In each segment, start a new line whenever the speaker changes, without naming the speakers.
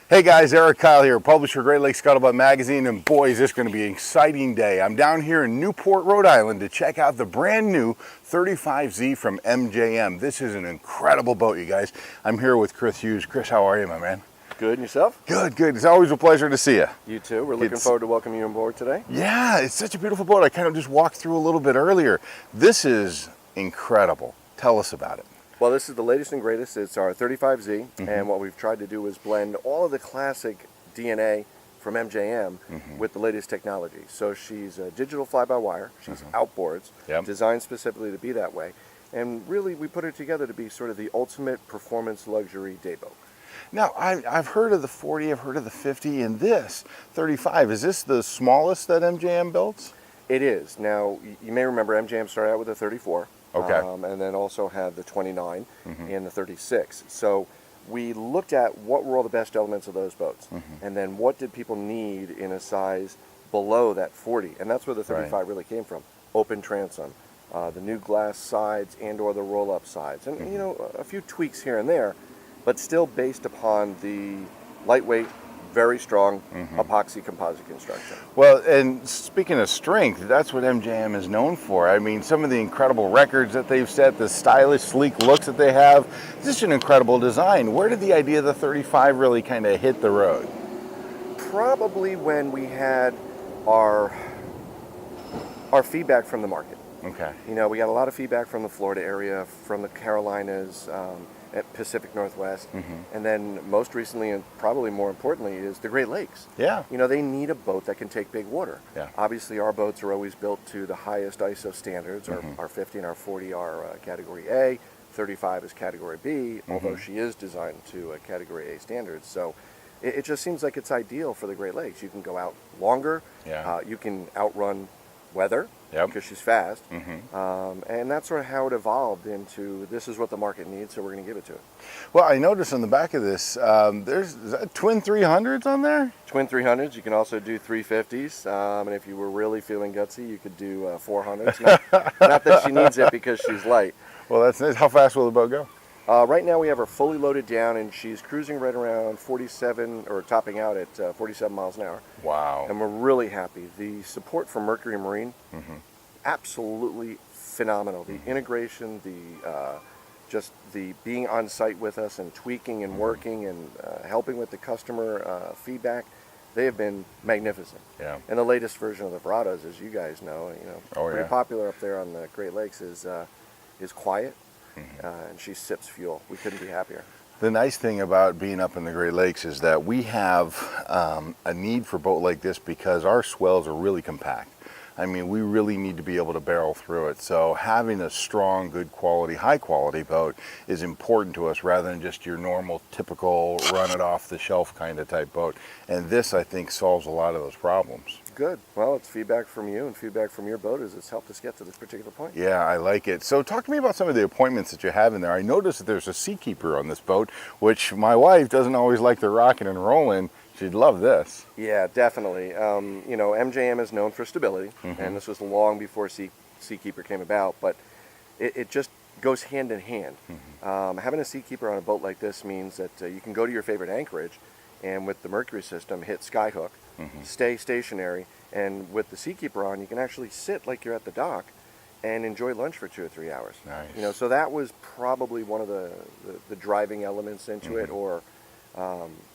Hey guys, Eric Kyle here, publisher Great Lakes Scuttlebutt Magazine, and boy is this going to be an exciting day. I'm down here in Newport, Rhode Island to check out the brand new 35Z from MJM. This is an incredible boat, you guys. I'm here with Chris Hughes. Chris, how are you, my man?
Good, and yourself?
Good, good. It's always a pleasure to see you.
You too. We're looking forward to welcoming you on board today.
Yeah, it's such a beautiful boat. I kind of just walked through a little bit earlier. This is incredible. Tell us about it.
Well, this is the latest and greatest. It's our 35Z, and what we've tried to do is blend all of the classic DNA from MJM with the latest technology. So she's a digital fly-by-wire, she's outboards, designed specifically to be that way, and really we put her together to be sort of the ultimate performance luxury day boat.
Now, I've heard of the 40, I've heard of the 50, and this 35, is this the smallest that MJM builds?
It is. Now, you may remember MJM started out with a 34.
Okay.
And then also had the 29 and the 36. So we looked at what were all the best elements of those boats, and then what did people need in a size below that 40, and that's where the 35 really came from. Open transom, the new glass sides and or the roll-up sides, and you know, a few tweaks here and there, but still based upon the lightweight, very strong epoxy composite construction.
Well, and speaking of strength, that's what MJM is known for. I mean, some of the incredible records that they've set, the stylish, sleek looks that they have, it's just an incredible design. Where did the idea of the 35 really kind of hit the road?
Probably when we had our feedback from the market.
Okay.
You know, we got a lot of feedback from the Florida area, from the Carolinas, at Pacific Northwest, and then most recently and probably more importantly is the Great Lakes.
Yeah.
You know, they need a boat that can take big water.
Yeah.
Obviously our boats are always built to the highest ISO standards. Our 50 and our 40 are category A, 35 is category B, although she is designed to Category A standards. So it just seems like it's ideal for the Great Lakes. You can go out longer, you can outrun weather, because she's fast, and that's sort of how it evolved into this is what the market needs, so we're going to give it to it.
Well, I noticed on the back of this, there's is that twin 300s on there?
Twin 300s, you can also do 350s, and if you were really feeling gutsy, you could do 400s. Not that she needs it because she's light.
Well, that's nice. How fast will the boat go?
Right now we have her fully loaded down, and she's cruising right around 47, or topping out at 47 miles an hour.
Wow.
And we're really happy. The support from Mercury Marine, absolutely phenomenal. The integration, just the being on site with us and tweaking and working and helping with the customer feedback, they have been magnificent.
Yeah.
And the latest version of the Verados, as you guys know, pretty popular up there on the Great Lakes, is quiet. And she sips fuel. We couldn't be happier.
The nice thing about being up in the Great Lakes is that we have a need for a boat like this because our swells are really compact. I mean, we really need to be able to barrel through it. So having a strong, good quality, high quality boat is important to us rather than just your normal, typical, run it off the shelf kind of type boat. And this, I think, solves a lot of those problems.
Good. Well, it's feedback from you and feedback from your boat as it's helped us get to this particular point.
Yeah, I like it. So talk to me about some of the appointments that you have in there. I noticed that there's a seakeeper on this boat, which my wife doesn't always like the rocking and rolling. She'd love this.
Yeah, definitely. You know, MJM is known for stability, and this was long before Seakeeper came about, but it just goes hand in hand. Having a Seakeeper on a boat like this means that you can go to your favorite anchorage, and with the Mercury system, hit skyhook, stay stationary, and with the Seakeeper on, you can actually sit like you're at the dock and enjoy lunch for 2 or 3 hours.
Nice.
You know, so that was probably one of the driving elements into it, or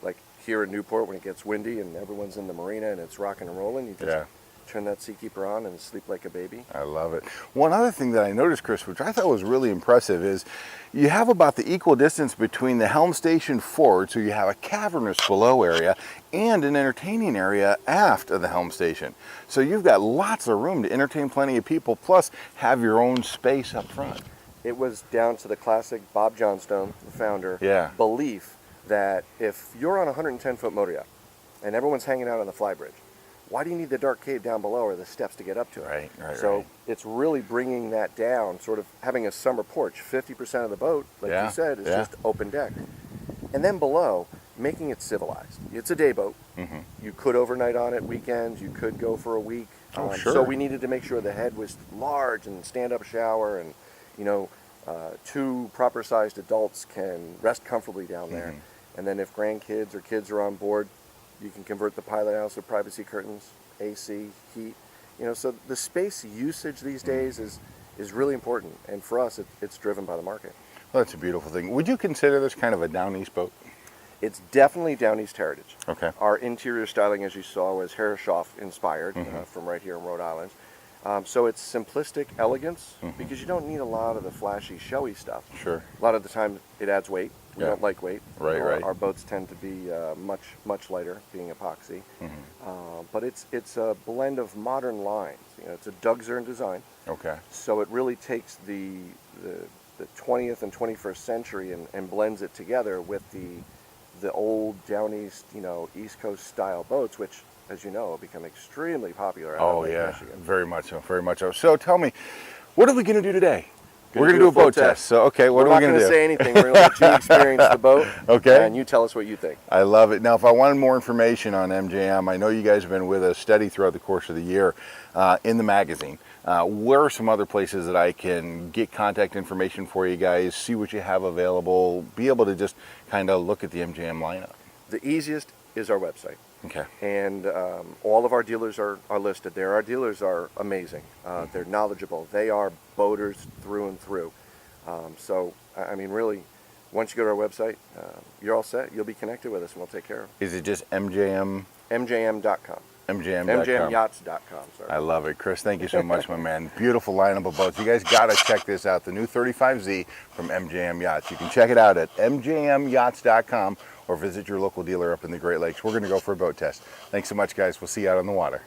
like here in Newport when it gets windy and everyone's in the marina and it's rocking and rolling, you just turn that Seakeeper on and sleep like a baby.
I love it. One other thing that I noticed, Chris, which I thought was really impressive, is you have about the equal distance between the helm station forward, so you have a cavernous below area and an entertaining area aft of the helm station. So you've got lots of room to entertain plenty of people, plus have your own space up front.
It was down to the classic Bob Johnstone, the founder, belief that if you're on a 110-foot motor yacht and everyone's hanging out on the flybridge, why do you need the dark cave down below or the steps to get up to it? So it's really bringing that down, sort of having a summer porch. 50% of the boat, like you said, is just open deck. And then below, making it civilized. It's a day boat. You could overnight on it weekends. You could go for a week. So we needed to make sure the head was large and stand-up shower, and 2 proper-sized adults can rest comfortably down there. And then if grandkids or kids are on board, you can convert the pilot house with privacy curtains, AC, heat. So the space usage these days is really important. And for us, it's driven by the market.
Well, that's a beautiful thing. Would you consider this kind of a down east boat?
It's definitely down east heritage.
Okay.
Our interior styling, as you saw, was Herreshoff inspired from right here in Rhode Island. So it's simplistic elegance because you don't need a lot of the flashy, showy stuff.
Sure.
A lot of the time it adds weight. We don't like weight.
Right, right.
Our boats tend to be much lighter, being epoxy. But it's a blend of modern lines. It's a Doug Zern design.
Okay.
So it really takes the 20th and 21st century and blends it together with the old down east, East Coast style boats, which, as you know, have become extremely popular out of Lake Michigan.
Very much so, very much so. So tell me, what are we going to do today? We're going to do a boat test. So, okay, what are we going to do?
We're not going to say anything. We're going to let you experience the boat.
Okay.
And you tell us what you think.
I love it. Now, if I wanted more information on MJM, I know you guys have been with us steady throughout the course of the year in the magazine. Where are some other places that I can get contact information for you guys, see what you have available, be able to just kind of look at the MJM lineup?
The easiest is our website.
Okay.
And all of our dealers are listed there. Our dealers are amazing. They're knowledgeable. They are boaters through and through. So, I mean, really, once you go to our website, you're all set. You'll be connected with us, and we'll take care of it.
Is it just MJM?
MJM.com.
MJM.com.
MJMyachts.com. Sorry.
I love it. Chris, thank you so much, my man. Beautiful lineup of boats. You guys got to check this out, the new 35Z from MJM Yachts. You can check it out at MJMyachts.com or visit your local dealer up in the Great Lakes. We're going to go for a boat test. Thanks so much, guys. We'll see you out on the water.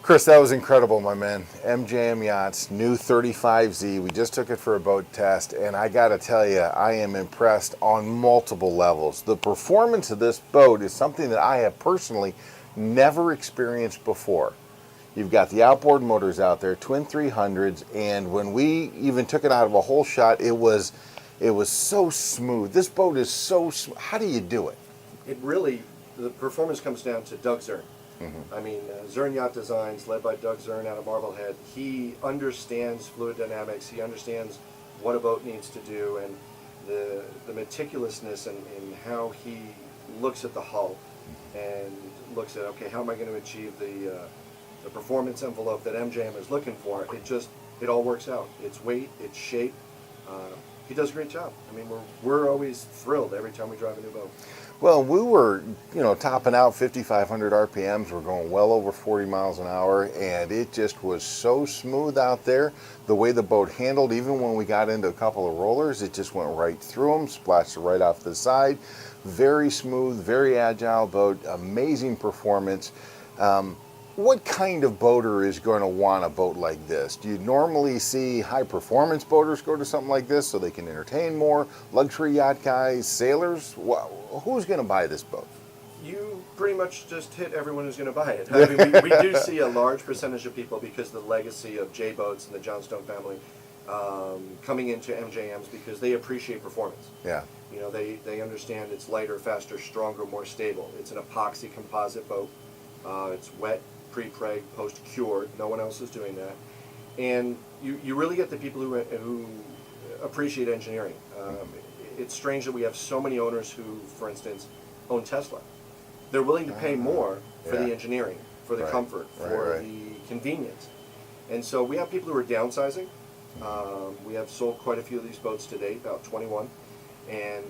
Chris, that was incredible, my man. MJM Yachts, new 35Z. We just took it for a boat test, and I gotta tell you, I am impressed on multiple levels. The performance of this boat is something that I have personally never experienced before. You've got the outboard motors out there, twin 300s, and when we even took it out of a whole shot, it was so smooth. This boat is so smooth. How do you do it?
The performance comes down to Doug Zern. I mean, Zern Yacht Designs, led by Doug Zern out of Marblehead, he understands fluid dynamics, he understands what a boat needs to do, and the meticulousness in how he looks at the hull and looks at, okay, how am I going to achieve the performance envelope that MJM is looking for? It all works out. It's weight, it's shape. He does a great job. I mean, we're always thrilled every time we drive a new boat.
Well, we were, topping out 5,500 RPMs. We're going well over 40 miles an hour, and it just was so smooth out there. The way the boat handled, even when we got into a couple of rollers, it just went right through them, splashed right off the side. Very smooth, very agile boat, amazing performance. what kind of boater is going to want a boat like this? Do you normally see high performance boaters go to something like this so they can entertain more? Luxury yacht guys, sailors? Who's going to buy this boat?
You pretty much just hit everyone who's going to buy it. I mean, we do see a large percentage of people, because the legacy of J Boats and the Johnstone family coming into MJMs, because they appreciate performance.
Yeah.
You know, they understand it's lighter, faster, stronger, more stable. It's an epoxy composite boat. It's wet, pre-preg, post-cured. No one else is doing that. And you really get the people who appreciate engineering. It's strange that we have so many owners who, for instance, own Tesla. They're willing to pay more for the engineering, for the comfort, for the convenience. And so we have people who are downsizing. We have sold quite a few of these boats to date, about 21. And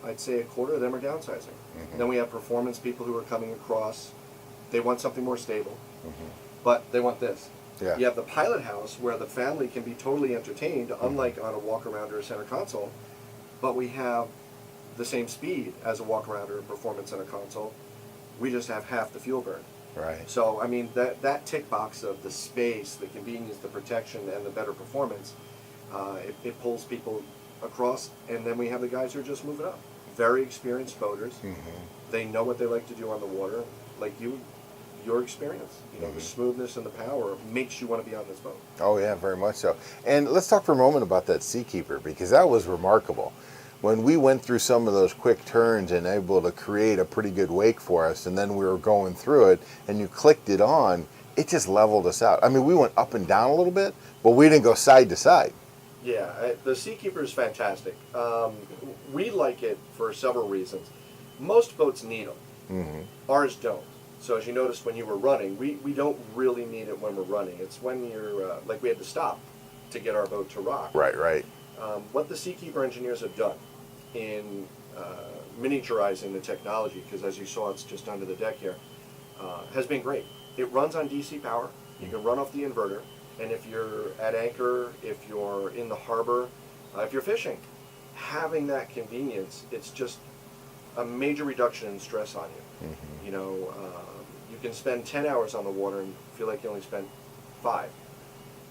I'd say a quarter of them are downsizing. Then we have performance people who are coming across. They want something more stable, but they want this.
Yeah.
You have the pilot house where the family can be totally entertained, unlike on a walk-around or a center console, but we have the same speed as a walk-around or a performance center console. We just have half the fuel burn.
Right.
So, I mean, that tick box of the space, the convenience, the protection, and the better performance, it pulls people across. And then we have the guys who are just moving up. Very experienced boaters. They know what they like to do on the water. Like your experience, you know, the smoothness and the power makes you want to be on this boat.
Oh yeah, very much so. And let's talk for a moment about that Seakeeper, because that was remarkable. When we went through some of those quick turns and able to create a pretty good wake for us, and then we were going through it and you clicked it on, it just leveled us out. I mean, we went up and down a little bit, but we didn't go side to side.
Yeah, the Seakeeper is fantastic. We like it for several reasons. Most boats need them. Ours don't. So as you noticed when you were running, we don't really need it when we're running. It's when you're, like we had to stop to get our boat to rock.
Right, right.
What the Seakeeper engineers have done in miniaturizing the technology, because as you saw it's just under the deck here, has been great. It runs on DC power. You can run off the inverter, and if you're at anchor, if you're in the harbor, if you're fishing, having that convenience, it's just a major reduction in stress on you. You know, you can spend 10 hours on the water and feel like you only spent 5.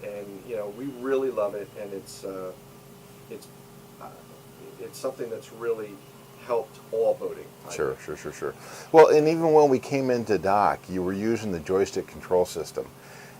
And you know, we really love it, and it's something that's really helped all boating.
Sure. Well, and even when we came into dock, you were using the joystick control system.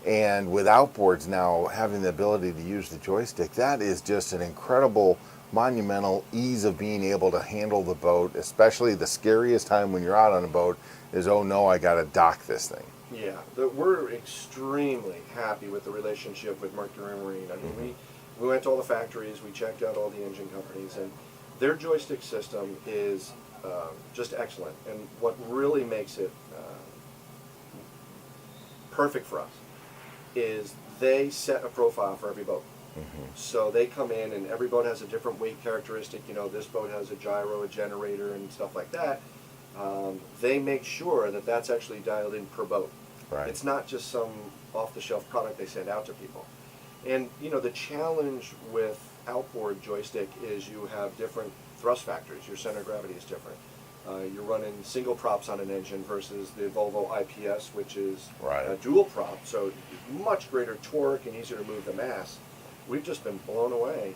And with outboards now having the ability to use the joystick, that is just an incredible, monumental ease of being able to handle the boat, especially the scariest time when you're out on a boat is, oh no, I got to dock this thing.
Yeah, we're extremely happy with the relationship with Mercury Marine. I mean, we went to all the factories, we checked out all the engine companies, and their joystick system is just excellent. And what really makes it perfect for us is they set a profile for every boat. So they come in, and every boat has a different weight characteristic. You know, this boat has a gyro, a generator, and stuff like that. They make sure that that's actually dialed in per boat.
Right.
It's not just some off-the-shelf product they send out to people. And you know, the challenge with outboard joystick is you have different thrust factors. Your center of gravity is different. You're running single props on an engine versus the Volvo IPS, which is a dual prop, so much greater torque and easier to move the mass. We've just been blown away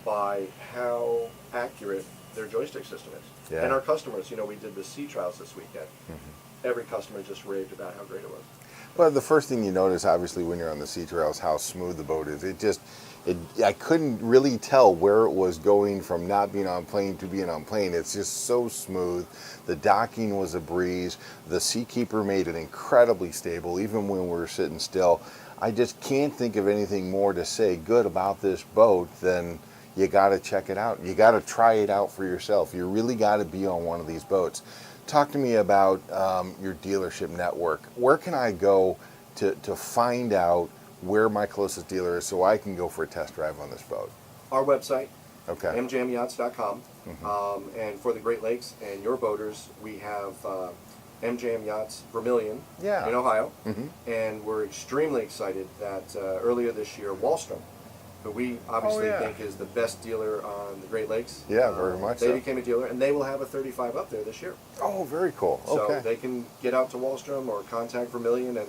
by how accurate their joystick system is.
Yeah.
And our customers, you know, we did the sea trials this weekend. Every customer just raved about how great it was.
Well, the first thing you notice, obviously, when you're on the sea trail is how smooth the boat is. I couldn't really tell where it was going from not being on plane to being on plane. It's just so smooth. The docking was a breeze. The Seakeeper made it incredibly stable, even when we were sitting still. I just can't think of anything more to say good about this boat than you got to check it out. You got to try it out for yourself. You really got to be on one of these boats. Talk to me about your dealership network. Where can I go to find out where my closest dealer is so I can go for a test drive on this boat?
Our website,
okay,
mjmyachts.com. And for the Great Lakes and your boaters, we have MJM Yachts Vermilion in Ohio. And we're extremely excited that earlier this year, Wallstrom, who we obviously think is the best dealer on the Great Lakes.
Yeah, very much
They
so.
became a dealer, and they will have a 35 up there this year.
Oh, very cool. Okay.
So they can get out to Wallstrom or contact Vermilion, and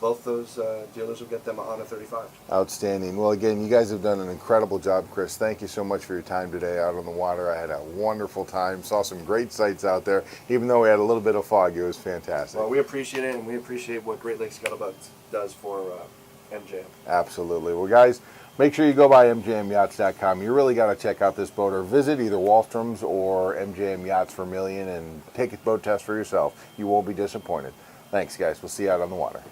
both those dealers will get them on a 35.
Outstanding. Well, again, you guys have done an incredible job, Chris. Thank you so much for your time today out on the water. I had a wonderful time. Saw some great sights out there. Even though we had a little bit of fog, it was fantastic.
Well, we appreciate it, and we appreciate what Great Lakes Scuttlebutt does for MJM.
Absolutely. Well, guys, make sure you go by mjmyachts.com. You really got to check out this boat, or visit either Wallstrom's or MJM Yachts Vermilion and take a boat test for yourself. You won't be disappointed. Thanks, guys. We'll see you out on the water.